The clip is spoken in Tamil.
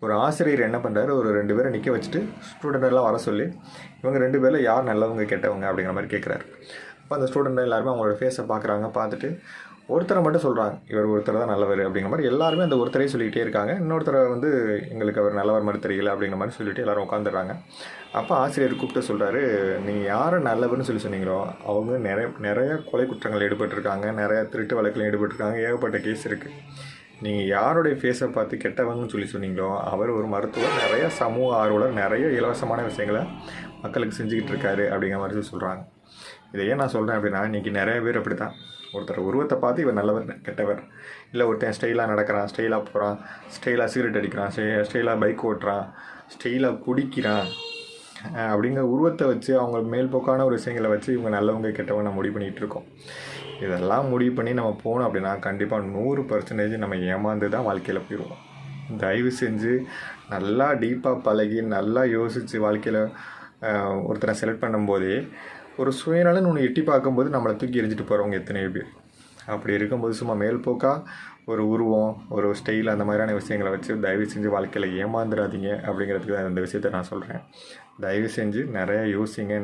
ஒரு ஆசிரியர் என்ன பண்ணுறாரு, ஒரு 2 பேரை நிற்க வச்சுட்டு ஸ்டூடெண்ட் எல்லாம் வர சொல்லி, இவங்க 2 பேரில் யார் நல்லவங்க கெட்டவங்க அப்படிங்கிற மாதிரி கேட்குறாரு. அப்போ அந்த ஸ்டூடெண்ட் எல்லாருமே அவங்களோட ஃபேஸை பார்க்குறாங்க. பார்த்துட்டு ஒருத்தரை மட்டும் சொல்கிறாங்க, இவர் ஒருத்தர் தான் நல்லவர் அப்படிங்கிற மாதிரி. எல்லாருமே அந்த ஒருத்தரையே சொல்லிக்கிட்டே இருக்காங்க. இன்னொருத்தரை வந்து எங்களுக்கு அவர் நல்லவர் மாதிரி தெரியல அப்படிங்கிற மாதிரி சொல்லிட்டு எல்லோரும் உட்காந்துடுறாங்க. அப்போ ஆசிரியர் கூப்பிட்டு சொல்கிறாரு, நீங்கள் யாரை நல்லவர்னு சொல்லி சொன்னீங்களோ அவங்க நிறைய கொலை குற்றங்கள் ஈடுபட்டிருக்காங்க, நிறைய திருட்டு வழக்கில் ஈடுபட்டிருக்காங்க, ஏகப்பட்ட கேஸ் இருக்குது. நீங்கள் யாருடைய ஃபேஸை பார்த்து கெட்டவங்கன்னு சொல்லி சொன்னீங்களோ அவர் ஒரு மருத்துவர், நிறைய சமூக ஆர்வலர், நிறைய இலவசமான விஷயங்களை மக்களுக்கு செஞ்சுக்கிட்டு இருக்காரு அப்படிங்கிற மாதிரி சொல்கிறாங்க. இதை ஏன் நான் சொல்கிறேன் அப்படின்னா, இன்றைக்கி நிறைய பேர் அப்படி தான், ஒருத்தர் உருவத்தை பார்த்து இவர் நல்லவர் கெட்டவர், இல்லை ஒருத்தன் ஸ்டைலாக நடக்கிறான், ஸ்டைலாக போகிறான், ஸ்டைலாக சிகரெட் அடிக்கிறான், ஸ்டைலாக பைக் ஓட்டுறான், ஸ்டைலாக குடிக்கிறான் அப்படிங்கிற உருவத்தை வச்சு அவங்க மேல்போக்கான ஒரு விஷயங்களை வச்சு இவங்க நல்லவங்க கெட்டவங்க நம்ம முடிவு பண்ணிகிட்டு இருக்கோம். இதெல்லாம் முடிவு பண்ணி நம்ம போனோம் அப்படின்னா கண்டிப்பாக 100% நம்ம ஏமாந்து தான் வாழ்க்கையில் போயிடுவோம். தயவு செஞ்சு நல்லா டீப்பாக பழகி நல்லா யோசித்து வாழ்க்கையில் ஒருத்தரை செலக்ட் பண்ணும்போதே ஒரு சுயநலன்னு ஒன்று எட்டி பார்க்கும்போது நம்மளை தூக்கி எரிஞ்சிட்டு போகிறவங்க எத்தனையோ பேர். அப்படி இருக்கும்போது சும்மா மேல்போக்காக ஒரு உருவம், ஒரு ஸ்டைல், அந்த மாதிரியான விஷயங்களை வச்சு தயவு செஞ்சு வாழ்க்கையில் ஏமாந்துடாதீங்க அப்படிங்கிறதுக்கு தான் இந்த விஷயத்தை நான் சொல்கிறேன். தயவு செஞ்சு நிறையா யோசிங்க.